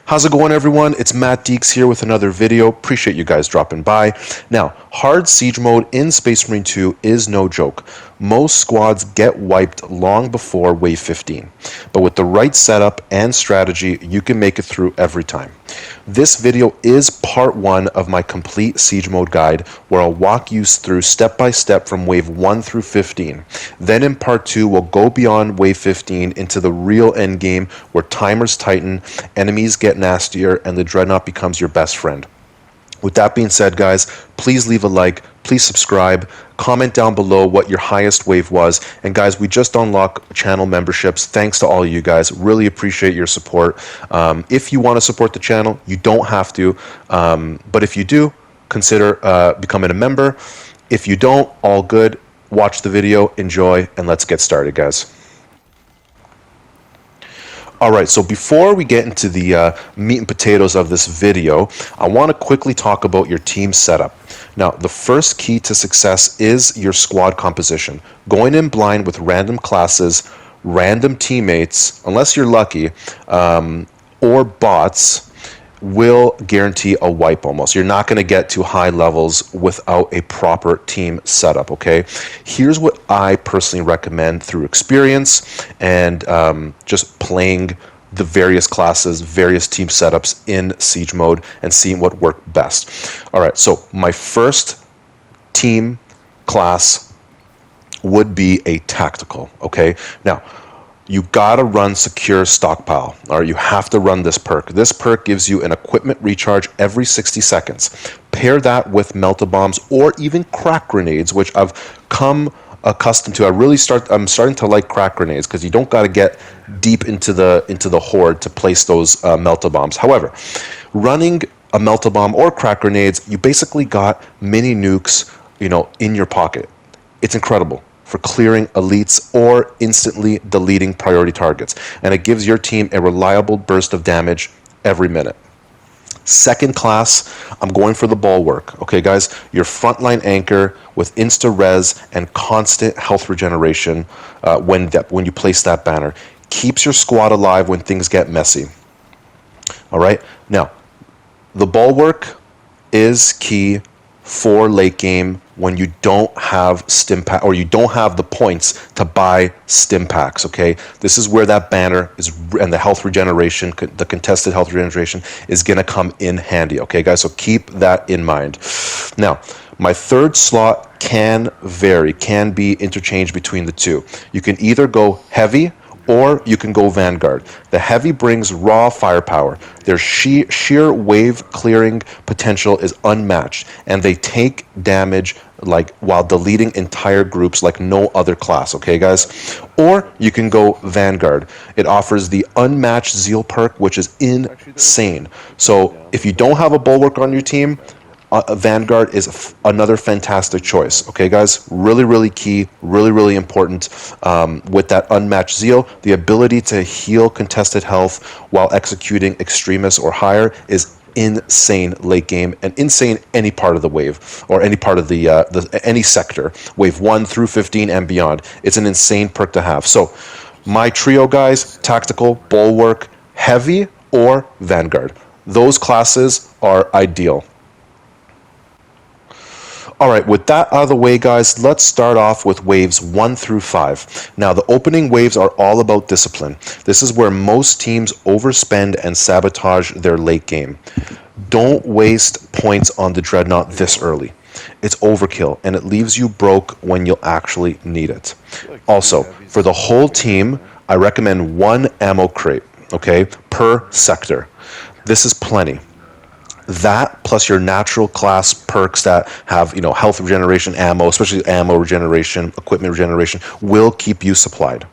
How's it going, everyone? It's Matt Deeks here with another video. Appreciate you guys dropping by. Now, hard siege mode in Space Marine 2 is no joke. Most squads get wiped long before wave 15, but with the right setup and strategy, you can make it through every time. This video is part 1 of my complete siege mode guide, where I'll walk you through step by step from wave 1 through 15. Then in part 2, we'll go beyond wave 15 into the real endgame, where timers tighten, enemies get nastier, and the Dreadnought becomes your best friend. With that being said, guys, please leave a like, please subscribe, comment down below what your highest wave was, and guys, we just unlocked channel memberships. Thanks to all of you guys. Really appreciate your support. If you want to support the channel, you don't have to, but if you do, consider becoming a member. If you don't, all good. Watch the video, enjoy, and let's get started, guys. Alright, so before we get into the meat and potatoes of this video, I want to quickly talk about your team setup. Now, the first key to success is your squad composition. Going in blind with random classes, random teammates, unless you're lucky, or bots, will guarantee a wipe almost. You're not going to get to high levels without a proper team setup, okay? Here's what I personally recommend through experience and just playing the various classes, various team setups in siege mode and seeing what worked best. All right, so my first team class would be a tactical, okay? Now, you gotta run secure stockpile, or you have to run this perk. This perk gives you an equipment recharge every 60 seconds. Pair that with melta bombs or even crack grenades, which I've come accustomed to. I'm starting to like crack grenades because you don't gotta get deep into the horde to place those melta bombs. However, running a melta bomb or crack grenades, you basically got mini nukes, in your pocket. It's incredible for clearing elites or instantly deleting priority targets. And it gives your team a reliable burst of damage every minute. Second class, I'm going for the bulwark. Okay, guys, your frontline anchor with insta-res and constant health regeneration when you place that banner. Keeps your squad alive when things get messy. All right, now, the bulwark is key for late game when you don't have stim pack, or you don't have the points to buy stim packs, okay? This is where that banner is, and the health regeneration, the contested health regeneration is gonna come in handy, okay, guys? So keep that in mind. Now, my third slot can vary, can be interchanged between the two. You can either go heavy or you can go Vanguard. The heavy brings raw firepower. Their sheer wave clearing potential is unmatched, and they take damage like while deleting entire groups like no other class, okay, guys? Or you can go Vanguard. It offers the unmatched Zeal perk, which is insane. So if you don't have a bulwark on your team, Vanguard is another fantastic choice. Okay, guys, really key, really important with that unmatched Zeal. The ability to heal contested health while executing extremists or higher is insane late game, and insane any part of the wave or any part of the any sector, wave 1 through 15 and beyond. It's an insane perk to have. So my trio, guys: tactical, bulwark, heavy, or Vanguard. Those classes are ideal. Alright, with that out of the way, guys, let's start off with waves 1 through 5. Now, the opening waves are all about discipline. This is where most teams overspend and sabotage their late game. Don't waste points on the Dreadnought this early. It's overkill, and it leaves you broke when you'll actually need it. Also, for the whole team, I recommend 1 ammo crate, okay, per sector. This is plenty. That plus your natural class perks that have, health regeneration, ammo, especially ammo regeneration, equipment regeneration, will keep you supplied.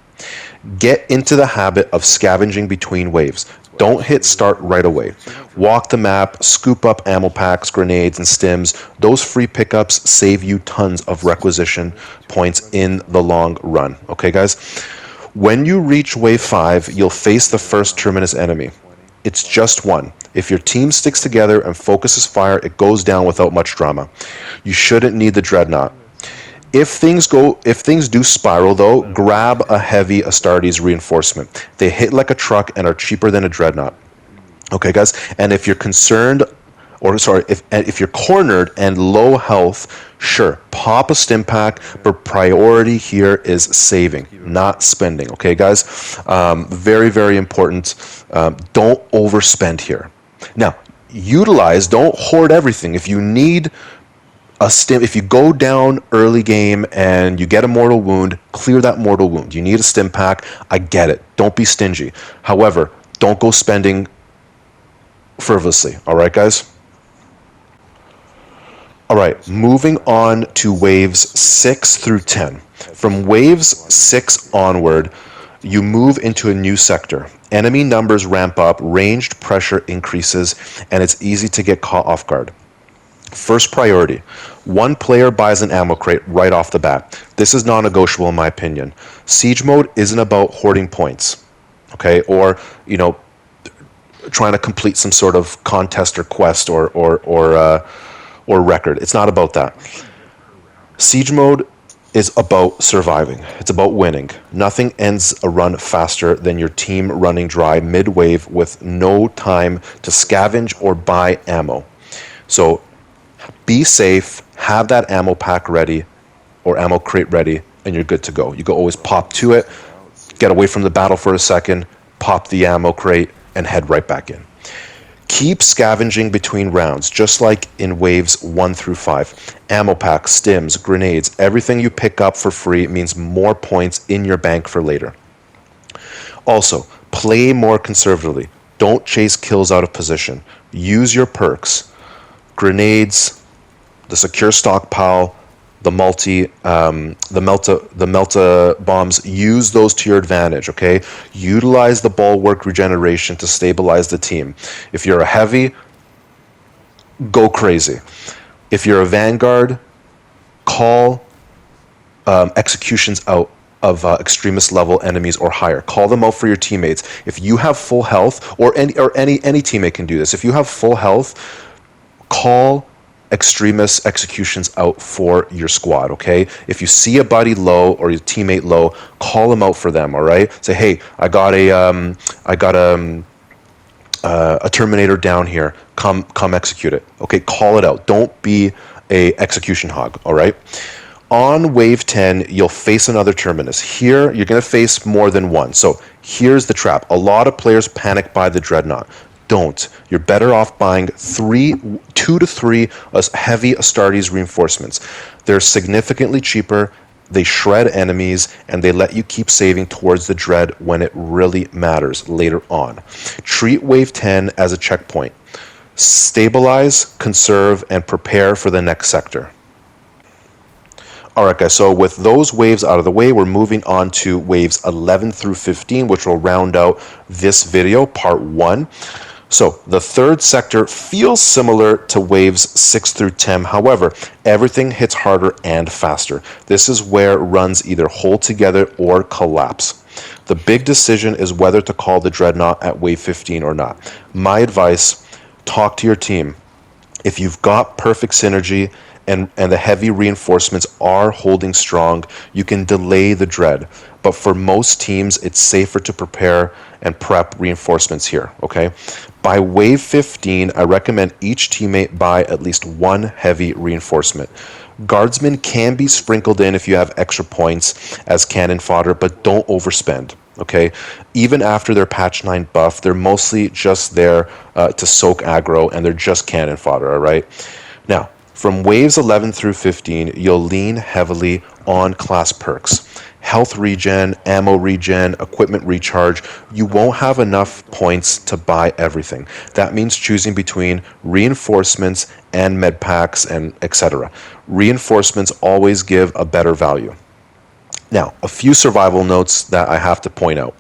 Get into the habit of scavenging between waves. Don't hit start right away. Walk the map, scoop up ammo packs, grenades, and stims. Those free pickups save you tons of requisition points in the long run. Okay, guys? When you reach wave 5, you'll face the first terminus enemy. It's just one. If your team sticks together and focuses fire, it goes down without much drama. You shouldn't need the Dreadnought. If things do spiral though, grab a heavy Astartes reinforcement. They hit like a truck and are cheaper than a Dreadnought. Okay, guys, and if you're concerned, or sorry, if you're cornered and low health, sure, pop a stim pack, but priority here is saving, not spending. Okay, guys, very, very important. Don't overspend here. Now, utilize, don't hoard everything. If you need a stim, if you go down early game and you get a mortal wound, clear that mortal wound. You need a stim pack. I get it. Don't be stingy. However, don't go spending frivolously. All right, guys? All right, moving on to waves 6 through 10. From waves 6 onward, you move into a new sector. Enemy numbers ramp up, ranged pressure increases, and it's easy to get caught off guard. First priority, one player buys an ammo crate right off the bat. This is non-negotiable in my opinion. Siege mode isn't about hoarding points, okay, or trying to complete some sort of contest or quest or record. It's not about that. Siege mode is about surviving. It's about winning. Nothing ends a run faster than your team running dry mid-wave with no time to scavenge or buy ammo. So be safe, have that ammo pack ready or ammo crate ready, and you're good to go. You can always pop to it, get away from the battle for a second, pop the ammo crate, and head right back in. Keep scavenging between rounds, just like in waves 1 through 5. Ammo packs, stims, grenades, everything you pick up for free means more points in your bank for later. Also, play more conservatively. Don't chase kills out of position. Use your perks. Grenades, the secure stockpile, the melta bombs. Use those to your advantage. Okay, utilize the bulwark regeneration to stabilize the team. If you're a heavy, go crazy. If you're a vanguard, call executions out of extremist level enemies or higher. Call them out for your teammates. If you have full health, or any teammate can do this. If you have full health, call extremist executions out for your squad. Okay, if you see a buddy low or your teammate low, call them out for them. All right, say, hey, I got a Terminator down here. Come execute it. Okay, call it out. Don't be a execution hog. All right. On wave 10, you'll face another Terminus. Here, you're going to face more than one. So here's the trap. A lot of players panic by the Dreadnought. Don't. You're better off buying 2 to 3 heavy Astartes reinforcements. They're significantly cheaper, they shred enemies, and they let you keep saving towards the Dread when it really matters later on. Treat Wave 10 as a checkpoint. Stabilize, conserve, and prepare for the next sector. Alright guys, so with those waves out of the way, we're moving on to waves 11 through 15, which will round out this video, part 1. So the third sector feels similar to waves 6 through 10. However, everything hits harder and faster. This is where runs either hold together or collapse. The big decision is whether to call the Dreadnought at wave 15 or not. My advice, talk to your team. If you've got perfect synergy and the heavy reinforcements are holding strong, you can delay the Dread. But for most teams, it's safer to prepare and prep reinforcements here, okay? By wave 15, I recommend each teammate buy at least 1 heavy reinforcement. Guardsmen can be sprinkled in if you have extra points as cannon fodder, but don't overspend, okay? Even after their patch 9 buff, they're mostly just there to soak aggro, and they're just cannon fodder, all right? Now, from waves 11 through 15, you'll lean heavily on class perks. Health regen, ammo regen, equipment recharge. You won't have enough points to buy everything. That means choosing between reinforcements and med packs and etc. Reinforcements always give a better value. Now, a few survival notes that I have to point out.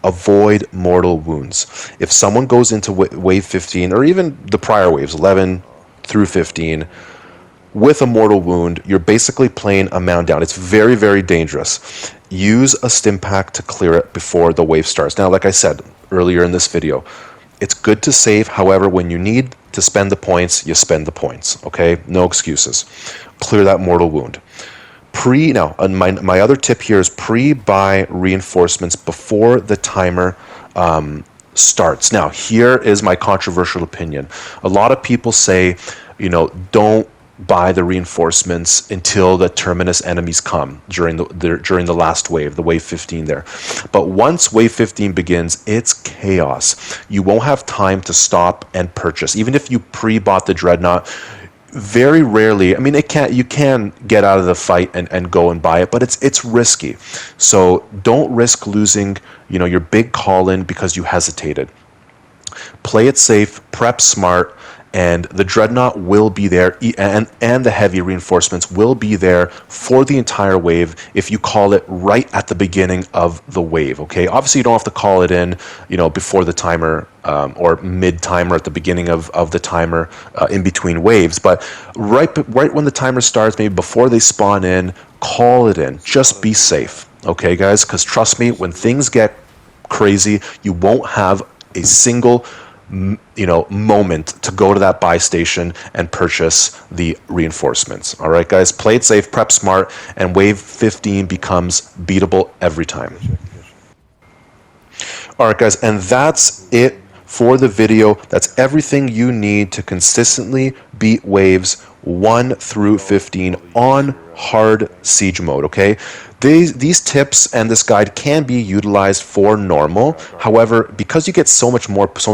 Avoid mortal wounds. If someone goes into wave 15, or even the prior waves, 11 through 15, with a mortal wound, you're basically playing a man down. It's very, very dangerous. Use a stim pack to clear it before the wave starts. Now, like I said earlier in this video, it's good to save. However, when you need to spend the points, you spend the points. Okay? No excuses. Clear that mortal wound. My other tip here is pre-buy reinforcements before the timer starts. Now, here is my controversial opinion. A lot of people say, don't buy the reinforcements until the terminus enemies come during the last wave, the wave 15 there. But once wave 15 begins, it's chaos. You won't have time to stop and purchase. Even if you pre-bought the Dreadnought, very rarely, I mean, you can get out of the fight and go and buy it, but it's risky. So don't risk losing, your big call-in because you hesitated. Play it safe, prep smart, and the Dreadnought will be there, and the heavy reinforcements will be there for the entire wave if you call it right at the beginning of the wave, okay? Obviously, you don't have to call it in, before the timer, or mid-timer at the beginning of the timer, in between waves, but right when the timer starts, maybe before they spawn in, call it in. Just be safe, okay, guys? Because trust me, when things get crazy, you won't have a single moment to go to that buy station and purchase the reinforcements. All right, guys, play it safe, prep smart, and wave 15 becomes beatable every time. All right, guys, and that's it for the video. That's everything you need to consistently beat waves 1 through 15 on hard siege mode, okay? These tips and this guide can be utilized for normal. However, because you get so many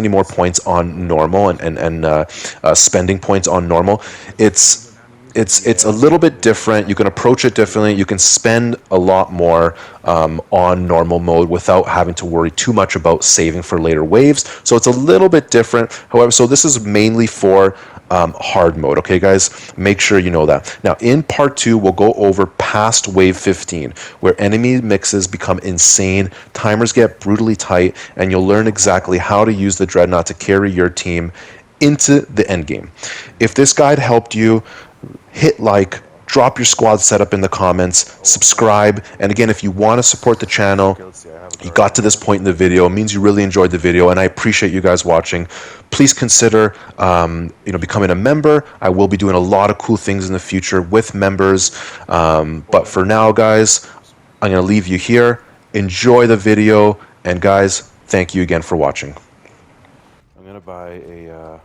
more points on normal and spending points on normal, it's a little bit different. You can approach it differently. You can spend a lot more on normal mode without having to worry too much about saving for later waves. So it's a little bit different. However, so this is mainly for hard mode, okay, guys? Make sure you know that. Now, in part 2, we'll go over past wave 15, where enemy mixes become insane, timers get brutally tight, and you'll learn exactly how to use the Dreadnought to carry your team into the endgame. If this guide helped you, hit like, drop your squad setup in the comments, subscribe, and again, if you want to support the channel, you got to this point in the video, it means you really enjoyed the video, and I appreciate you guys watching. Please consider becoming a member. I will be doing a lot of cool things in the future with members, but for now, guys, I'm going to leave you here. Enjoy the video, and guys, thank you again for watching. I'm going to buy a